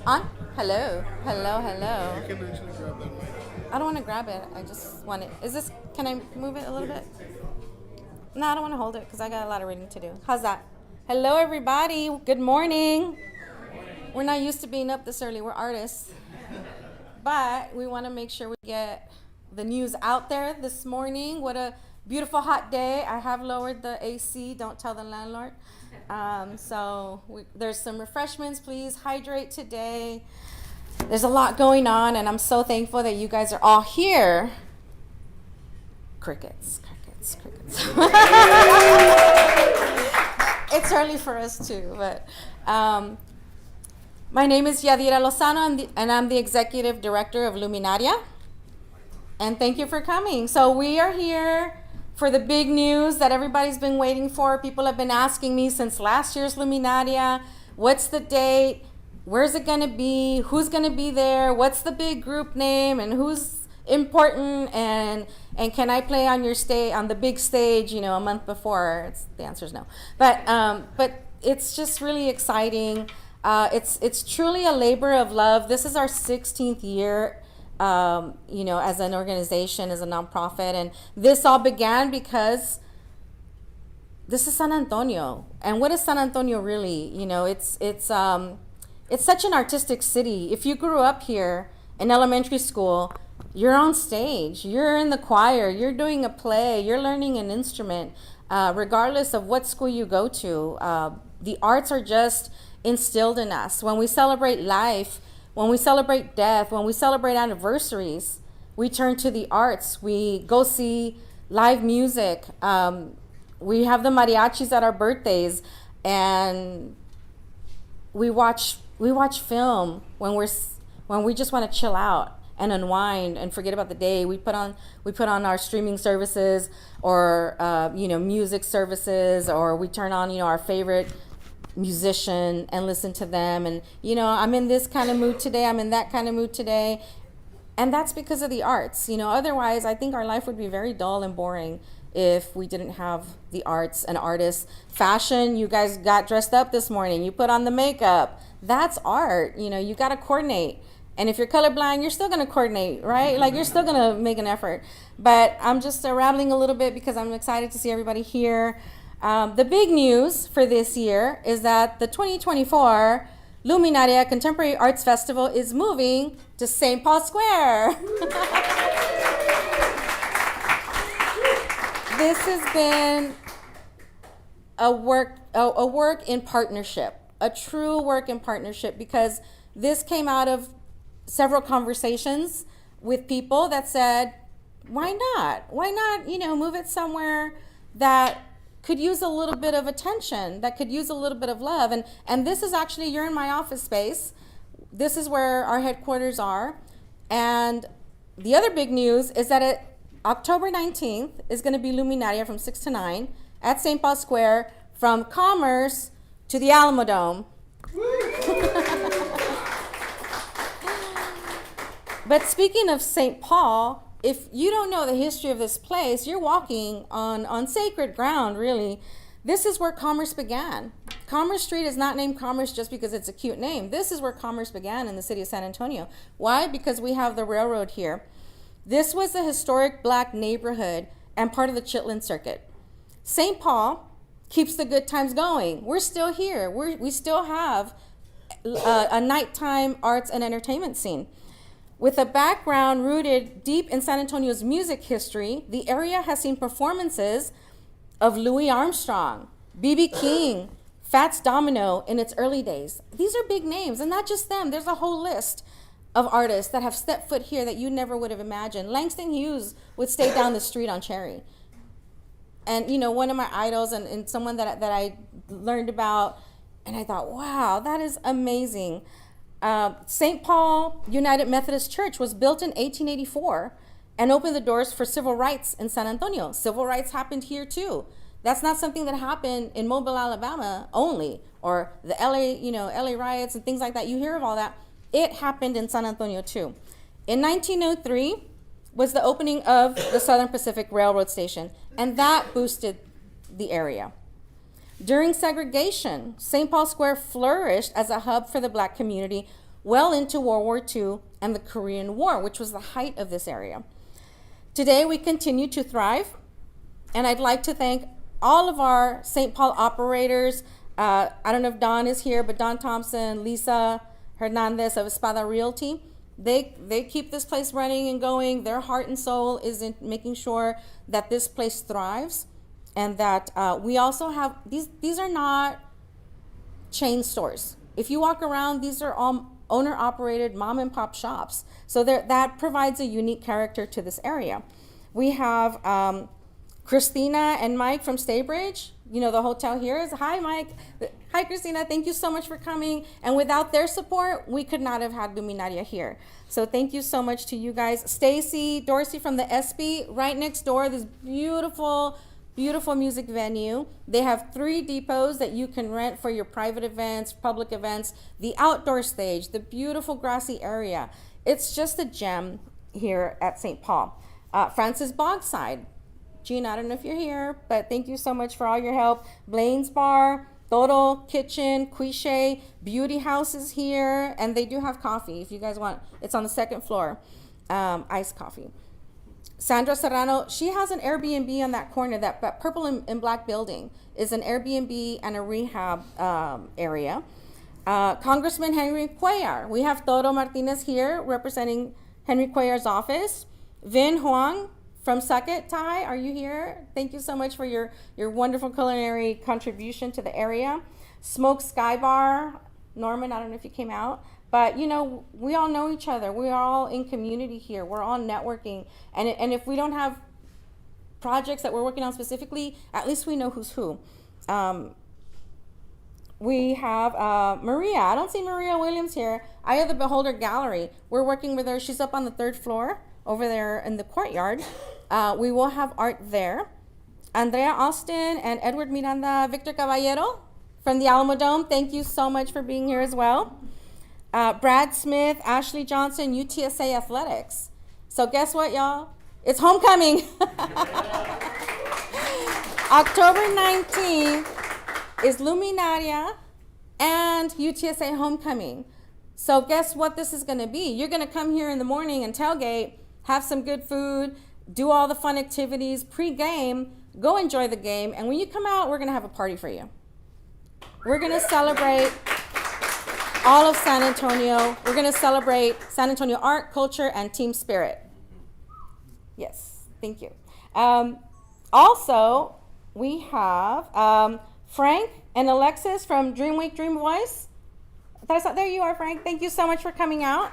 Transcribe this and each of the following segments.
On? Hello. Hello, hello. You can actually grab that mic. I don't want to grab it. I just want it. Is this, can I move it a little bit? No, I don't want to hold it because I got a lot of reading to do. How's that? Hello, everybody. Good morning. We're not used to being up this early. We're artists. But we want to make sure we get the news out there this morning. What a beautiful hot day. I have lowered the AC. Don't tell the landlord. There's some refreshments. Please hydrate today. There's a lot going on, and I'm so thankful that you guys are all here. Crickets. It's early for us too, but my name is Yadira Lozano, and I'm the executive director of Luminaria. And thank you for coming. So we are here for the big news that everybody's been waiting for. People have been asking me since last year's Luminaria, what's the date? Where's it gonna be? Who's gonna be there? What's the big group name? And who's important? And can I play on on the big stage, a month before? The answer is no. But it's just really exciting. It's truly a labor of love. This is our 16th year, as an organization, as a nonprofit, and this all began because this is San Antonio. And what is San Antonio really? It's such an artistic city. If you grew up here in elementary school, you're on stage, you're in the choir, you're doing a play, you're learning an instrument, regardless of what school you go to. The arts are just instilled in us. When we celebrate life, when we celebrate death, when we celebrate anniversaries, we turn to the arts. We go see live music. We have the mariachis at our birthdays, and we watch film when we just want to chill out and unwind and forget about the day. We put on our streaming services or music services, or we turn on our favorite musician and listen to them. And I'm in this kind of mood today, I'm in that kind of mood today, and that's because of the arts. Otherwise I think our life would be very dull and boring if we didn't have the arts and artists. Fashion, you guys got dressed up this morning, you put on the makeup, that's art. You got to coordinate. And if you're colorblind, you're still going to coordinate, right? Like, you're still going to make an effort. But I'm just rambling a little bit because I'm excited to see everybody here. The big news for this year is that the 2024 Luminaria Contemporary Arts Festival is moving to St. Paul Square. This has been a work in partnership, a true work in partnership, because this came out of several conversations with people that said, why not? Why not, move it somewhere that could use a little bit of attention, that could use a little bit of love. And this is actually, you're in my office space. This is where our headquarters are. And the other big news is that October 19th is going to be Luminaria from 6 to 9 at St. Paul Square, from Commerce to the Alamo Dome. But speaking of St. Paul, if you don't know the history of this place, you're walking on sacred ground, really. This is where commerce began. Commerce Street is not named Commerce just because it's a cute name. This is where commerce began in the city of San Antonio. Why? Because we have the railroad here. This was a historic black neighborhood and part of the Chitlin Circuit. St. Paul keeps the good times going. We're still here. We still have a nighttime arts and entertainment scene. With a background rooted deep in San Antonio's music history, the area has seen performances of Louis Armstrong, B.B. King, Fats Domino in its early days. These are big names, and not just them. There's a whole list of artists that have stepped foot here that you never would have imagined. Langston Hughes would stay down the street on Cherry. And, one of my idols and someone that I learned about, and I thought, wow, that is amazing. St. Paul United Methodist Church was built in 1884 and opened the doors for civil rights in San Antonio. Civil rights happened here too. That's not something that happened in Mobile, Alabama only, or the LA riots and things like that. You hear of all that. It happened in San Antonio too. In 1903 was the opening of the Southern Pacific Railroad Station, and that boosted the area. During segregation, St. Paul Square flourished as a hub for the black community, well into World War II and the Korean War, which was the height of this area. Today, we continue to thrive, and I'd like to thank all of our St. Paul operators. I don't know if Don is here, but Don Thompson, Lisa Hernandez of Espada Realty, they keep this place running and going. Their heart and soul is in making sure that this place thrives, and that we also have, these are not chain stores. If you walk around, these are all owner-operated mom and pop shops. So that provides a unique character to this area. We have Christina and Mike from Staybridge. You know, the hotel here is, hi Mike. Hi Christina, thank you so much for coming. And without their support, we could not have had Luminaria here. So thank you so much to you guys. Stacy, Dorsey from the SB, right next door, this beautiful, beautiful music venue. They have 3 depots that you can rent for your private events, public events, the outdoor stage, the beautiful grassy area. It's just a gem here at St. Paul. Francis Bogside. Gina, I don't know if you're here, but thank you so much for all your help. Blaine's Bar, Todo Kitchen, Quiche, Beauty House is here, and they do have coffee if you guys want. It's on the 2nd floor, iced coffee. Sandra Serrano, she has an Airbnb on that corner. That purple and black building is an Airbnb and a rehab area. Congressman Henry Cuellar. We have Todo Martinez here representing Henry Cuellar's office. Vin Huang from Sucket Thai, are you here? Thank you so much for your wonderful culinary contribution to the area. Smoke Sky Bar. Norman, I don't know if you came out. But, you know, we all know each other. We're all in community here. We're all networking. And if we don't have projects that we're working on specifically, at least we know who's who. We have Maria. I don't see Maria Williams here. Eye of the Beholder Gallery. We're working with her. She's up on the 3rd floor over there in the courtyard. We will have art there. Andrea Austin and Edward Miranda, Victor Caballero from the Alamo Dome. Thank you so much for being here as well. Brad Smith, Ashley Johnson, UTSA Athletics. So guess what, y'all? It's homecoming. October 19th is Luminaria and UTSA homecoming. So guess what this is going to be? You're going to come here in the morning and tailgate, have some good food, do all the fun activities, pre-game, go enjoy the game, and when you come out, we're going to have a party for you. We're going to celebrate all of San Antonio. We're going to celebrate San Antonio art, culture, and team spirit. Yes, thank you. Also, we have Frank and Alexis from Dream Week, Dream Voice. There you are, Frank. Thank you so much for coming out.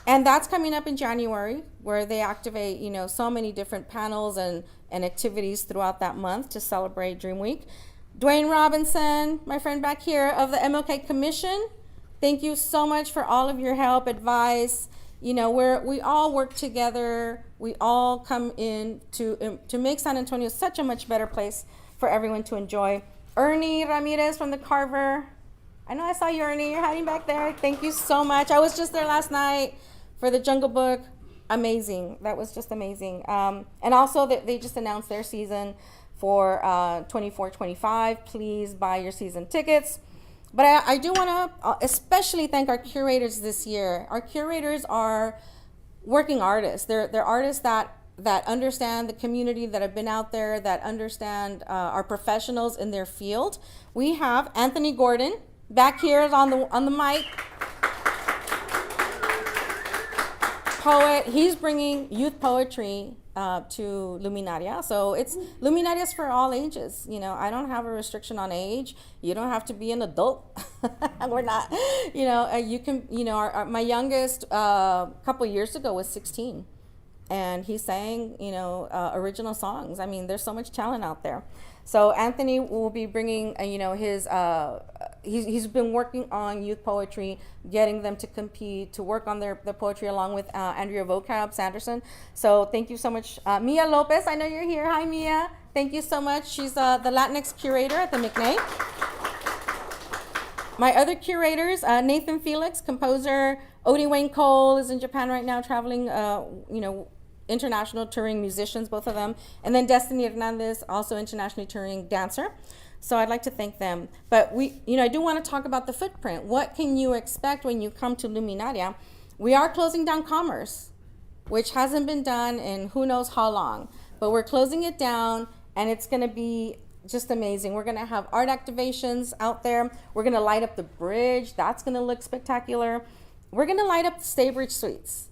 And that's coming up in January, where they activate, you know, so many different panels and activities throughout that month to celebrate Dream Week. Dwayne Robinson, my friend back here of the MLK Commission, thank you so much for all of your help, advice. You know, we all work together. We all come in to make San Antonio such a much better place for everyone to enjoy. Ernie Ramirez from the Carver. I know I saw you, Ernie. You're hiding back there. Thank you so much. I was just there last night for the Jungle Book. Amazing. That was just amazing. And also, they just announced their season for 24-25. Please buy your season tickets. But I do want to especially thank our curators this year. Our curators are working artists. They're artists that understand the community, that have been out there, that understand are professionals in their field. We have Anthony Gordon back here on the mic. Poet. He's bringing youth poetry to Luminaria. So it's Luminaria's for all ages. You know, I don't have a restriction on age. You don't have to be an adult. We're not, you know, you can, you know, my youngest couple years ago was 16. And he sang, you know, original songs. I mean, there's so much talent out there. So Anthony will be bringing, you know, his, he's been working on youth poetry, getting them to compete, to work on their poetry along with Andrea Vocab Sanderson. So thank you so much. Mia Lopez, I know you're here. Hi, Mia. Thank you so much. She's the Latinx curator at the McNay. My other curators, Nathan Felix, composer. Odie Wayne Cole is in Japan right now, traveling, you know, international touring musicians, both of them. And then Destiny Hernandez, also internationally touring dancer. So I'd like to thank them. But I do want to talk about the footprint. What can you expect when you come to Luminaria? We are closing down Commerce, which hasn't been done in who knows how long. But we're closing it down, and it's going to be just amazing. We're going to have art activations out there. We're going to light up the bridge. That's going to look spectacular. We're going to light up the Staybridge Suites.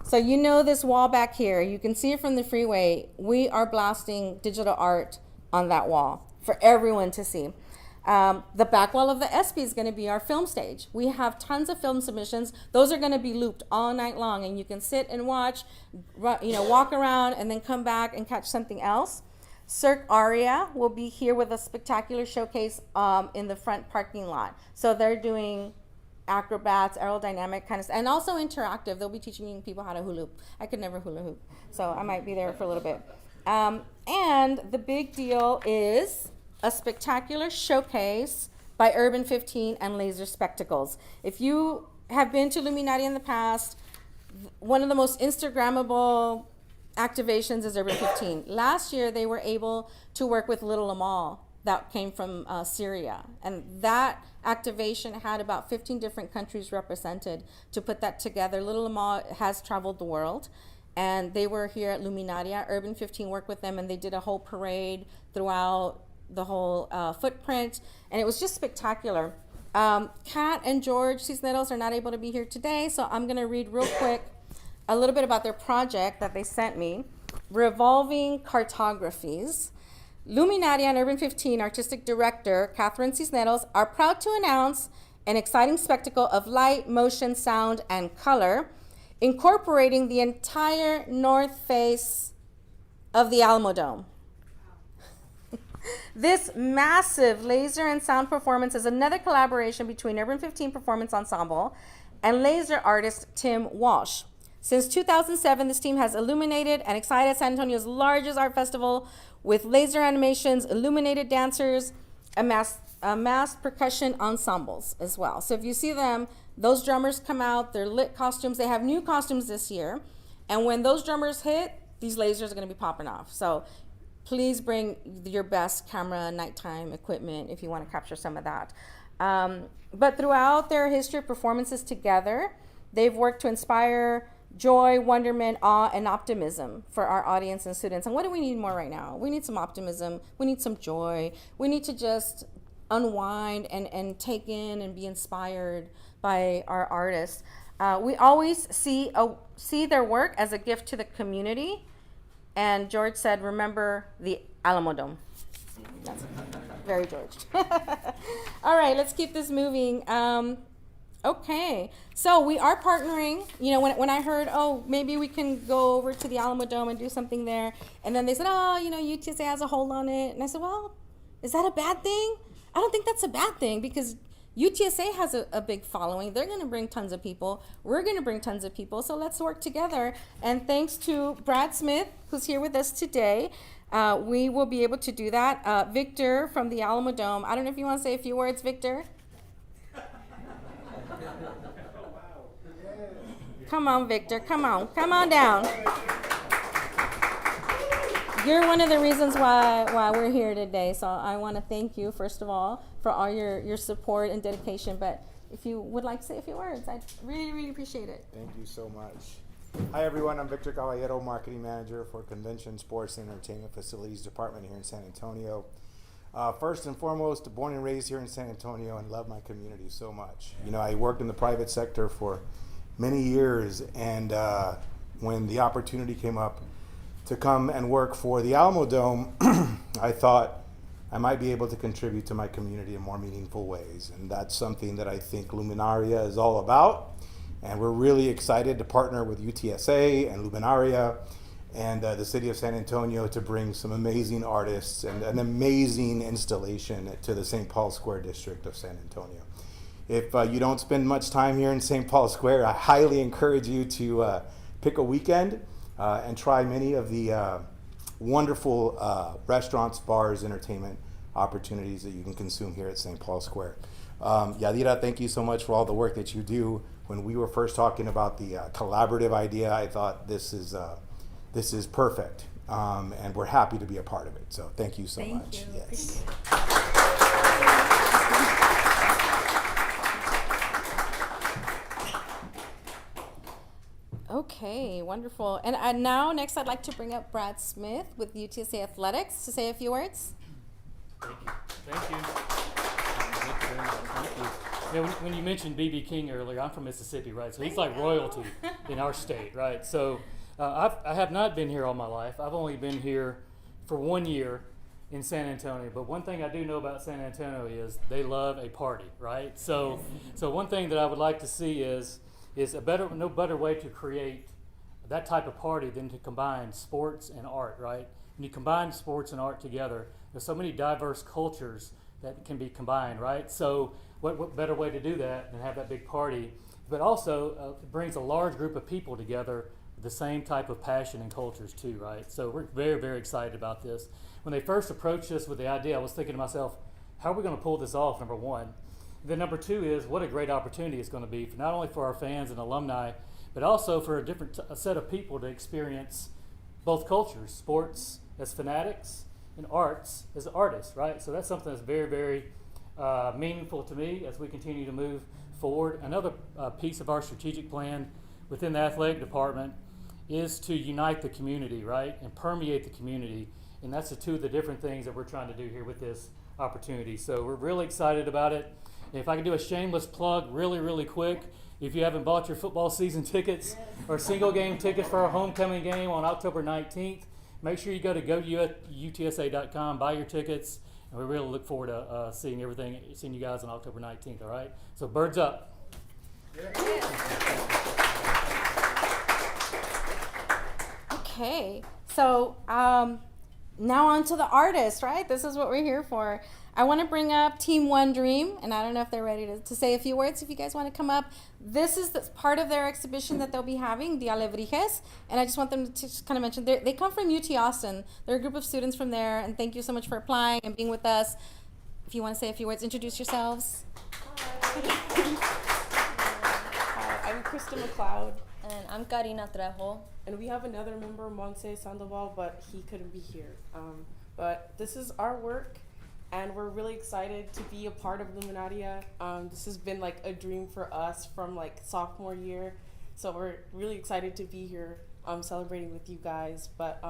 So this wall back here, you can see it from the freeway. We are blasting digital art on that wall for everyone to see. The back wall of the SP is going to be our film stage. We have tons of film submissions. Those are going to be looped all night long, and you can sit and watch, walk around, and then come back and catch something else. Cirque Aria will be here with a spectacular showcase in the front parking lot. So they're doing acrobats, aerodynamic kind of stuff, and also interactive. They'll be teaching people how to hula hoop. I could never hula hoop, so I might be there for a little bit. And the big deal is a spectacular showcase by Urban 15 and LaserSpectacles. If you have been to Luminaria in the past, one of the most Instagrammable activations is Urban 15. Last year, they were able to work with Little Amal that came from Syria. And that activation had about 15 different countries represented to put that together. Little Amal has traveled the world, and they were here at Luminaria. Urban 15 worked with them, and they did a whole parade throughout the whole footprint, and it was just spectacular. Kat and George Cisneros are not able to be here today, so I'm going to read real quick a little bit about their project that they sent me. Revolving Cartographies. Luminaria and Urban 15 Artistic Director Catherine Cisneros are proud to announce an exciting spectacle of light, motion, sound, and color, incorporating the entire north face of the Alamo Dome. This massive laser and sound performance is another collaboration between Urban 15 Performance Ensemble and laser artist Tim Walsh. Since 2007, this team has illuminated and excited San Antonio's largest art festival with laser animations, illuminated dancers, and massed percussion ensembles as well. So if you see them, those drummers come out, they're lit costumes. They have new costumes this year. And when those drummers hit, these lasers are going to be popping off. So please bring your best camera, nighttime equipment if you want to capture some of that. But throughout their history of performances together, they've worked to inspire joy, wonderment, awe, and optimism for our audience and students. And what do we need more right now? We need some optimism. We need some joy. We need to just unwind and take in and be inspired by our artists. We always see their work as a gift to the community. And George said, remember the Alamo Dome. That's very George. All right, let's keep this moving. Okay, so we are partnering. When I heard, maybe we can go over to the Alamo Dome and do something there. And then they said, UTSA has a hold on it. And I said, well, is that a bad thing? I don't think that's a bad thing, because UTSA has a big following. They're going to bring tons of people. We're going to bring tons of people. So let's work together. And thanks to Brad Smith, who's here with us today, we will be able to do that. Victor from the Alamo Dome. I don't know if you want to say a few words, Victor. Come on, Victor. Come on down. You're one of the reasons why we're here today. So I want to thank you, first of all, for all your support and dedication. But if you would like to say a few words, I'd really, really appreciate it. Thank you so much. Hi, everyone. I'm Victor Caballero, Marketing Manager for Convention, Sports, and Entertainment Facilities Department here in San Antonio. First and foremost, born and raised here in San Antonio and love my community so much. I worked in the private sector for many years, and when the opportunity came up to come and work for the Alamo Dome, I thought I might be able to contribute to my community in more meaningful ways. And that's something that I think Luminaria is all about. And we're really excited to partner with UTSA and Luminaria and the city of San Antonio to bring some amazing artists and an amazing installation to the St. Paul Square district of San Antonio. If you don't spend much time here in St. Paul Square, I highly encourage you to pick a weekend and try many of the wonderful restaurants, bars, entertainment opportunities that you can consume here at St. Paul Square. Yadira, thank you so much for all the work that you do. When we were first talking about the collaborative idea, I thought this is perfect, and we're happy to be a part of it. So thank you so much. Thank you. Yes. Wonderful. And now, next, I'd like to bring up Brad Smith with UTSA Athletics to say a few words. Thank you. Thank you. Thank you very much. Thank you. You know, when you mentioned B.B. King earlier, I'm from Mississippi, right? So he's like royalty in our state, right? So I have not been here all my life. I've only been here for 1 year in San Antonio. But one thing I do know about San Antonio is they love a party, right? So one thing that I would like to see is no better way to create that type of party than to combine sports and art, right? When you combine sports and art together, there's so many diverse cultures that can be combined, right? So what better way to do that than have that big party? But also it brings a large group of people together with the same type of passion and cultures too, right? So we're very, very excited about this. When they first approached us with the idea, I was thinking to myself, how are we going to pull this off, number one? Then number two is what a great opportunity it's going to be for not only for our fans and alumni, but also for a set of people to experience both cultures, sports as fanatics and arts as artists, right? So that's something that's very, very meaningful to me as we continue to move forward. Another piece of our strategic plan within the athletic department is to unite the community, right, and permeate the community. And that's the two of the different things that we're trying to do here with this opportunity. So we're really excited about it. If I could do a shameless plug really, really quick, if you haven't bought your football season tickets or single game tickets for our homecoming game on October 19th, make sure you go to utsa.com, buy your tickets, and we really look forward to seeing you guys on October 19th, all right? So birds up. Okay, so now on to the artist, right? This is what we're here for. I want to bring up Team One Dream, and I don't know if they're ready to say a few words. If you guys want to come up, this is part of their exhibition that they'll be having, Dia Alebrijes, and I just want them to just kind of mention, they come from UT Austin. They're a group of students from there, and thank you so much for applying and being with us. If you want to say a few words, introduce yourselves. Hi, I'm Krista McLeod. And I'm Karina Trejo. And we have another member, Monse Sandoval, but he couldn't be here. But this is our work, and we're really excited to be a part of Luminaria. This has been like a dream for us from like sophomore year. So we're really excited to be here celebrating with you guys. But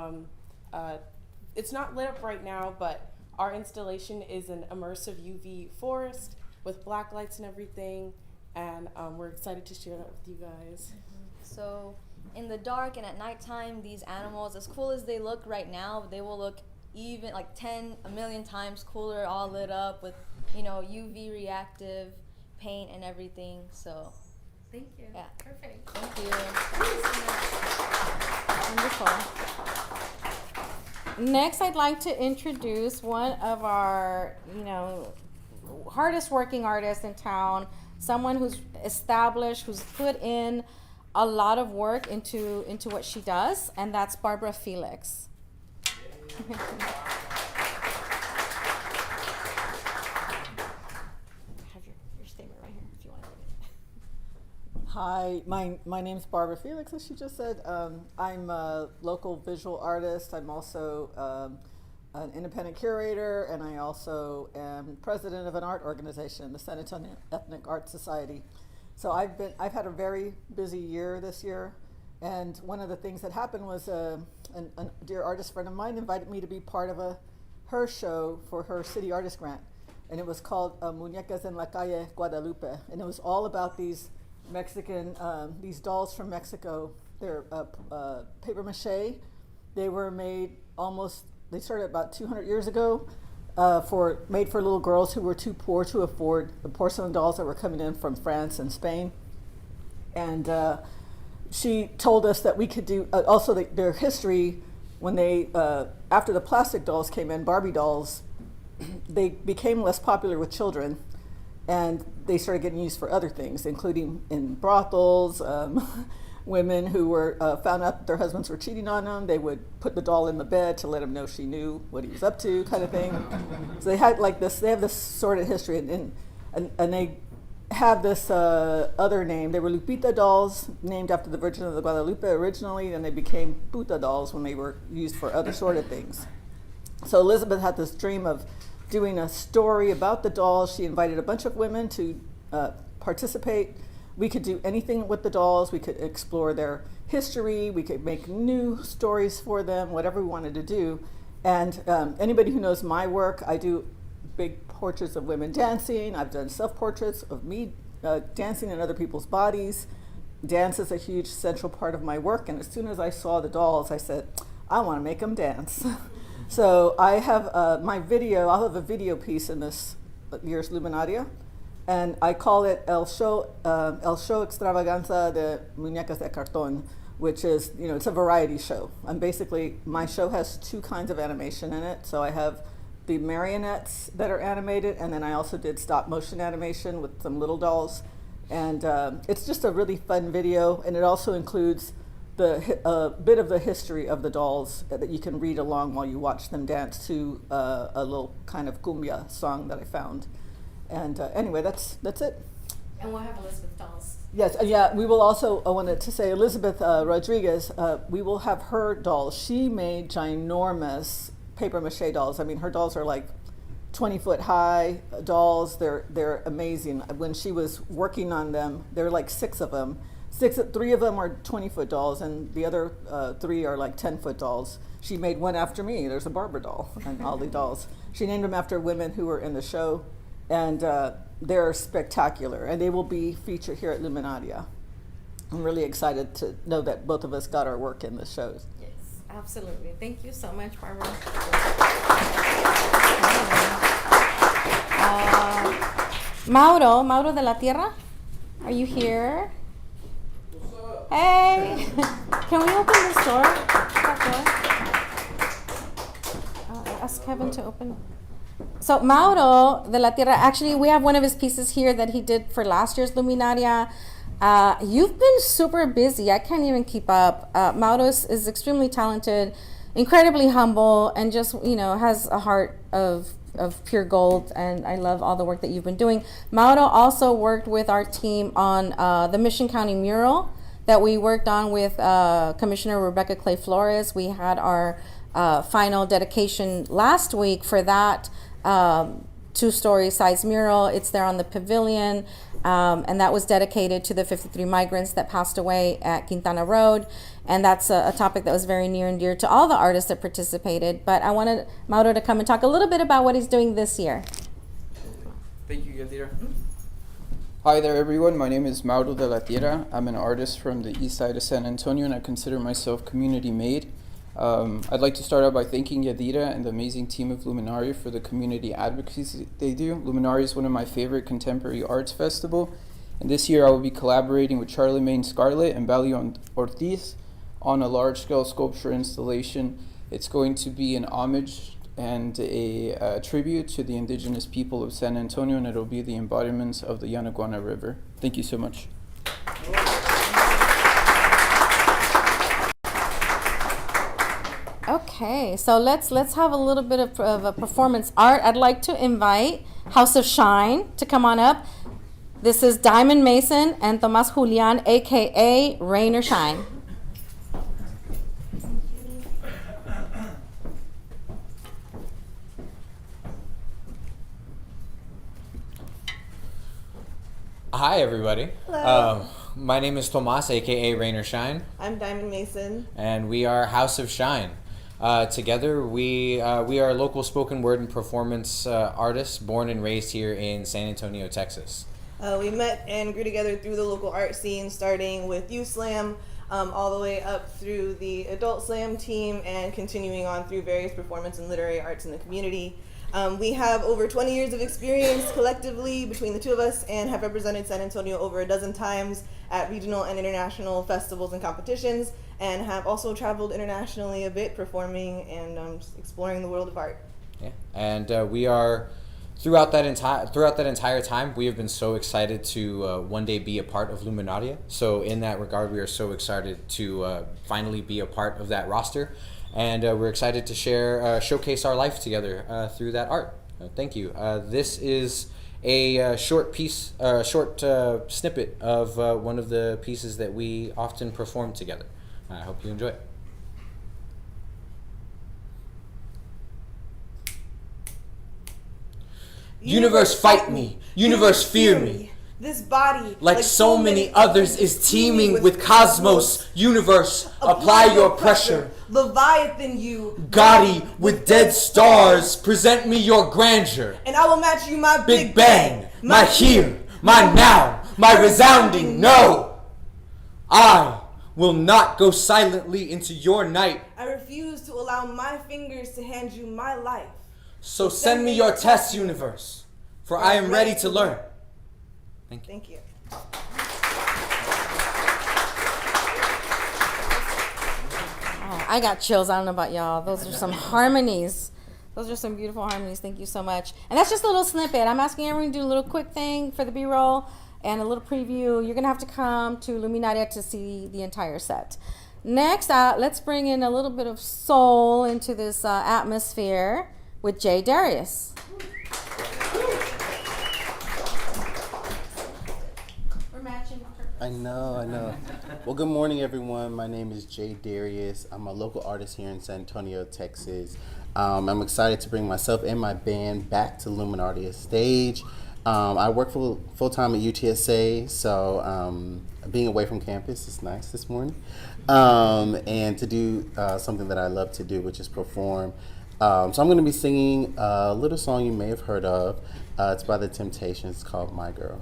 it's not lit up right now, but our installation is an immersive UV forest with black lights and everything. And we're excited to share that with you guys. So in the dark and at nighttime, these animals, as cool as they look right now, they will look even like 1 million times cooler, all lit up with, UV reactive paint and everything. So Thank you. Yeah. Perfect. thank you. Wonderful. Next, I'd like to introduce one of our, hardest working artists in town, someone who's established, who's put in a lot of work into what she does, and that's Barbara Felix. Have your statement right here if you want to read it. Hi, my name's Barbara Felix, as she just said. I'm a local visual artist. I'm also an independent curator, and I also am president of an art organization, the San Antonio Ethnic Art Society. So I've had a very busy year this year, and one of the things that happened was a dear artist friend of mine invited me to be part of her show for her city artist grant, and it was called Muñecas en la Calle Guadalupe, and it was all about these Mexican, these dolls from Mexico. They're paper mache. They were made they started about 200 years ago, made for little girls who were too poor to afford the porcelain dolls that were coming in from France and Spain. And she told us that we could do, also their history, when they, after the plastic dolls came in, Barbie dolls, they became less popular with children, and they started getting used for other things, including in brothels. Women who were found out that their husbands were cheating on them, they would put the doll in the bed to let him know she knew what he was up to, kind of thing. So they have this sordid history, and they have this other name. They were Lupita dolls, named after the Virgin of the Guadalupe originally, and they became Puta dolls when they were used for other sordid things. So Elizabeth had this dream of doing a story about the dolls. She invited a bunch of women to participate. We could do anything with the dolls. We could explore their history. We could make new stories for them, whatever we wanted to do. And anybody who knows my work, I do big portraits of women dancing. I've done self-portraits of me dancing in other people's bodies. Dance is a huge central part of my work, and as soon as I saw the dolls, I said, I want to make them dance. So I have my video, I'll have a video piece in this year's Luminaria, and I call it El Show Extravaganza de Muñecas de Cartón, which is, it's a variety show. And basically, my show has two kinds of animation in it. So I have the marionettes that are animated, and then I also did stop motion animation with some little dolls. And it's just a really fun video, and it also includes the bit of the history of the dolls that you can read along while you watch them dance to a little kind of cumbia song that I found. And anyway, that's it. And we'll have Elizabeth dolls. Yes, yeah, we will also, I wanted to say, Elizabeth Rodriguez, we will have her dolls. She made ginormous paper mache dolls. I mean, her dolls are like 20-foot high dolls. They're amazing. When she was working on them, there are like 6 of them. 3 of them are 20-foot dolls, and the other 3 are like 10-foot dolls. She made one after me. There's a Barbara doll and all the dolls. She named them after women who were in the show, and they're spectacular, and they will be featured here at Luminaria. I'm really excited to know that both of us got our work in the shows. Yes, absolutely. Thank you so much, Barbara. Mauro de la Tierra, are you here? Hey, can we open this door? Ask Kevin to open. So Mauro de la Tierra, actually we have one of his pieces here that he did for last year's Luminaria. You've been super busy. I can't even keep up. Mauro is extremely talented, incredibly humble, and just, has a heart of pure gold, and I love all the work that you've been doing. Mauro also worked with our team on the Mission County mural that we worked on with Commissioner Rebecca Clay Flores. We had our final dedication last week for that 2-story size mural. It's there on the pavilion, and that was dedicated to the 53 migrants that passed away at Quintana Road. And that's a topic that was very near and dear to all the artists that participated. But I wanted Mauro to come and talk a little bit about what he's doing this year. Thank you, Yadira. Hi there, everyone. My name is Mauro de la Tierra. I'm an artist from the east side of San Antonio, and I consider myself community-made. I'd like to start out by thanking Yadira and the amazing team of Luminaria for the community advocacy they do. Luminaria is one of my favorite contemporary arts festival, and this year I will be collaborating with Charlemagne Scarlett and Balio Ortiz on a large-scale sculpture installation. It's going to be an homage and a tribute to the indigenous people of San Antonio, and it'll be the embodiments of the Yanaguana River. Thank you so much. Okay, so let's have a little bit of a performance art. I'd like to invite House of Shine to come on up. This is Diamond Mason and Tomas Julian, aka Rain or Shine. Hi, everybody. Hello. My name is Tomas, aka Rain or Shine, I'm Diamond Mason. and we are House of Shine. Together, we are local spoken word and performance artists born and raised here in San Antonio, Texas. We met and grew together through the local art scene, starting with Youth Slam, all the way up through the Adult Slam team, and continuing on through various performance and literary arts in the community. We have over 20 years of experience collectively between the two of us, and have represented San Antonio over a dozen times at regional and international festivals and competitions, and have also traveled internationally a bit, performing and just exploring the world of art. Yeah, and we are throughout that entire time. We have been so excited to one day be a part of Luminaria. So in that regard, we are so excited to finally be a part of that roster. And we're excited to showcase our life together through that art. Thank you. This is a short snippet of one of the pieces that we often perform together. I hope you enjoy it. Universe, fight me. Universe, fear me. This body, like so many others, is teeming with cosmos, universe. Apply your pressure. Leviathan you, Gaudy with dead stars, present me your grandeur. and I will match you my Big Bang, my here, my now, my resounding no. I will not go silently into your night. I refuse to allow my fingers to hand you my life. So send me your test, universe, for I am ready to learn. Thank you. Oh, I got chills. I don't know about y'all. Those are some harmonies. Those are some beautiful harmonies. Thank you so much. And that's just a little snippet. I'm asking everyone to do a little quick thing for the B-roll and a little preview. You're going to have to come to Luminaria to see the entire set. Next, let's bring in a little bit of soul into this atmosphere with J. Darius. We're matching. I know. Well, good morning, everyone. My name is Jay Darius. I'm a local artist here in San Antonio, Texas. I'm excited to bring myself and my band back to Luminaria stage. I work full-time at UTSA, so being away from campus is nice this morning. And to do something that I love to do, which is perform. So I'm going to be singing a little song you may have heard of. It's by The Temptations. It's called My Girl.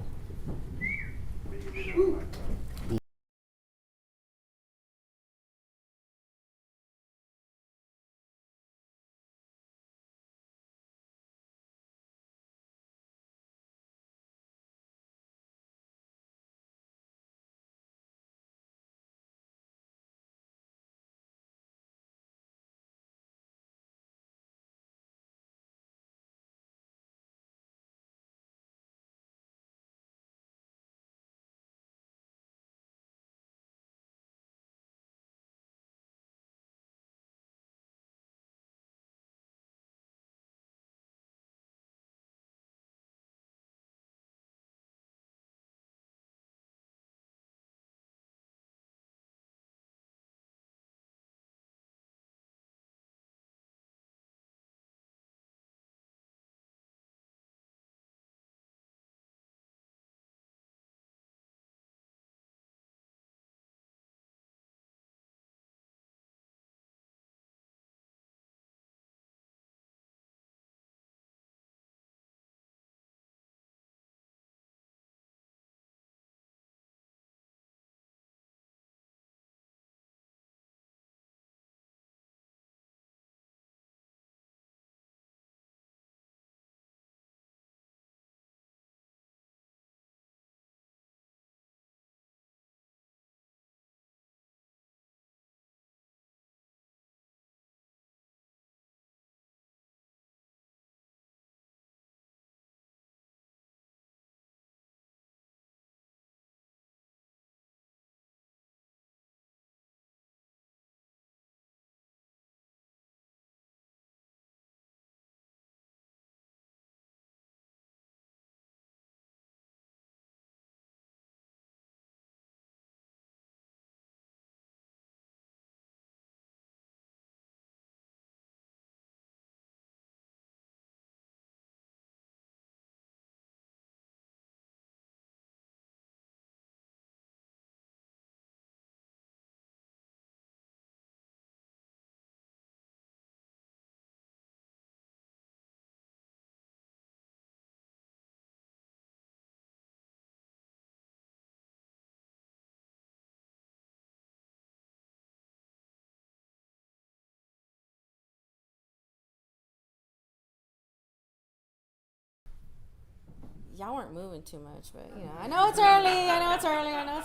Y'all weren't moving too much, but you know, I know it's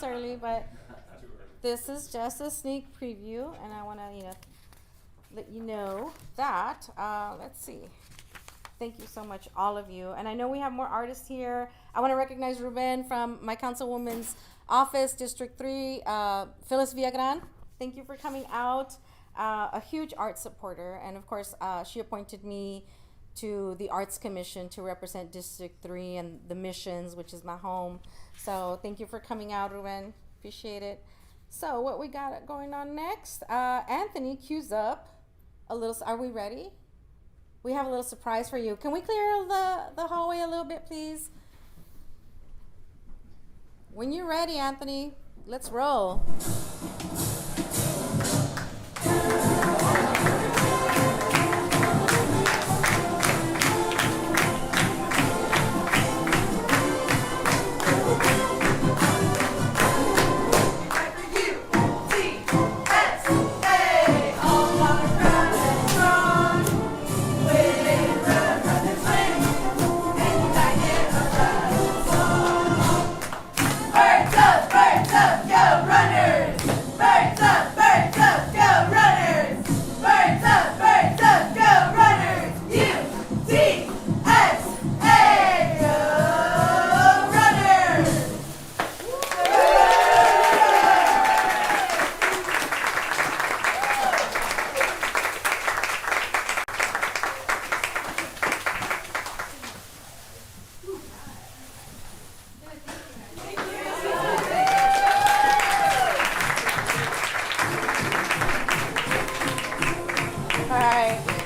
early, but this is just a sneak preview, and I want to, let you know that. Let's see. Thank you so much, all of you. And I know we have more artists here. I want to recognize Ruben from my councilwoman's office, District 3, Phyllis Villagran. Thank you for coming out. A huge art supporter, and of course, she appointed me to the Arts Commission to represent District 3 and the Missions, which is my home. So thank you for coming out, Ruben. Appreciate it. So what we got going on next? Anthony cues up a little. Are we ready? We have a little surprise for you. Can we clear the hallway a little bit, please? When you're ready, Anthony, let's roll.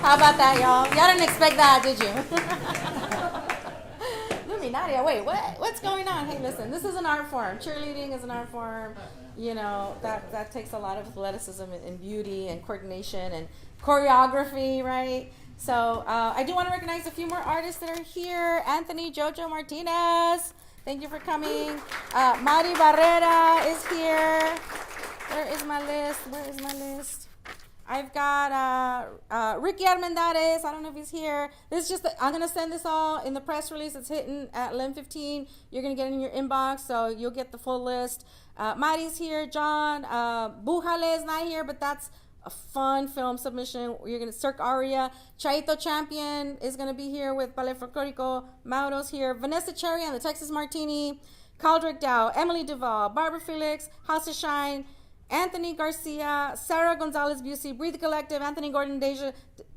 How about that, y'all? Y'all didn't expect that, did you? Luminaria, wait, what's going on? Hey, listen, this is an art form. Cheerleading is an art form. You know, that takes a lot of athleticism and beauty and coordination and choreography, right? So I do want to recognize a few more artists that are here. Anthony Jojo Martinez, thank you for coming. Mari Barrera is here. Where is my list? I've got Ricky Armendariz. I don't know if he's here. This is just, I'm going to send this all in the press release. It's hitting at 11:15. You're going to get it in your inbox, so you'll get the full list. Mari's here. John. Bujale is not here, but that's a fun film submission. You're going to Cirque Aria. Chaito Champion is going to be here with Ballet Folklorico. Mauro's here. Vanessa Cherry on the Texas Martini. Caldrick Dow. Emily Duval. Barbara Felix. House of Shine. Anthony Garcia, Sarah Gonzalez-Busey, Breathe Collective, Anthony Gordon,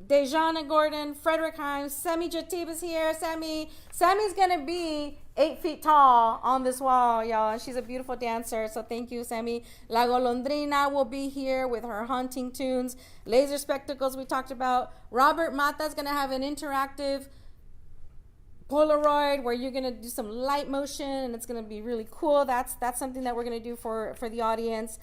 Dejana Gordon, Frederick Himes, Sammy Jatib is here. Sammy's gonna be 8 feet tall on this wall, y'all. She's a beautiful dancer, so thank you, Sammy. La Golondrina will be here with her haunting tunes. LaserSpectacles we talked about. Robert Mata's gonna have an interactive Polaroid where you're gonna do some light motion and it's gonna be really cool. That's something that we're gonna do for the audience.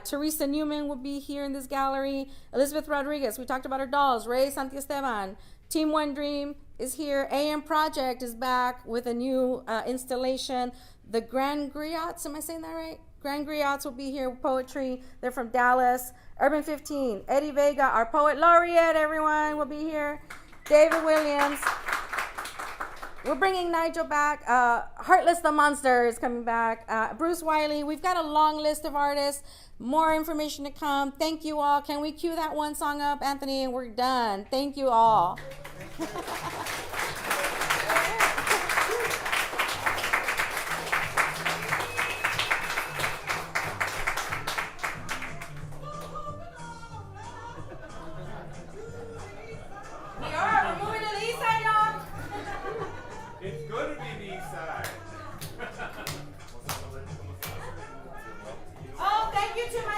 Teresa Newman will be here in this gallery. Elizabeth Rodriguez, we talked about her dolls. Ray Santiesteban. Team One Dream is here. AM Project is back with a new installation. The Grand Griots, am I saying that right? Grand Griots will be here with poetry. They're from Dallas. Urban 15, Eddie Vega, our poet laureate, everyone will be here. David Williams. We're bringing Nigel back. Heartless the Monster is coming back. Bruce Wiley. We've got a long list of artists. More information to come. Thank you all. Can we cue that one song up, Anthony? And we're done. Thank you all.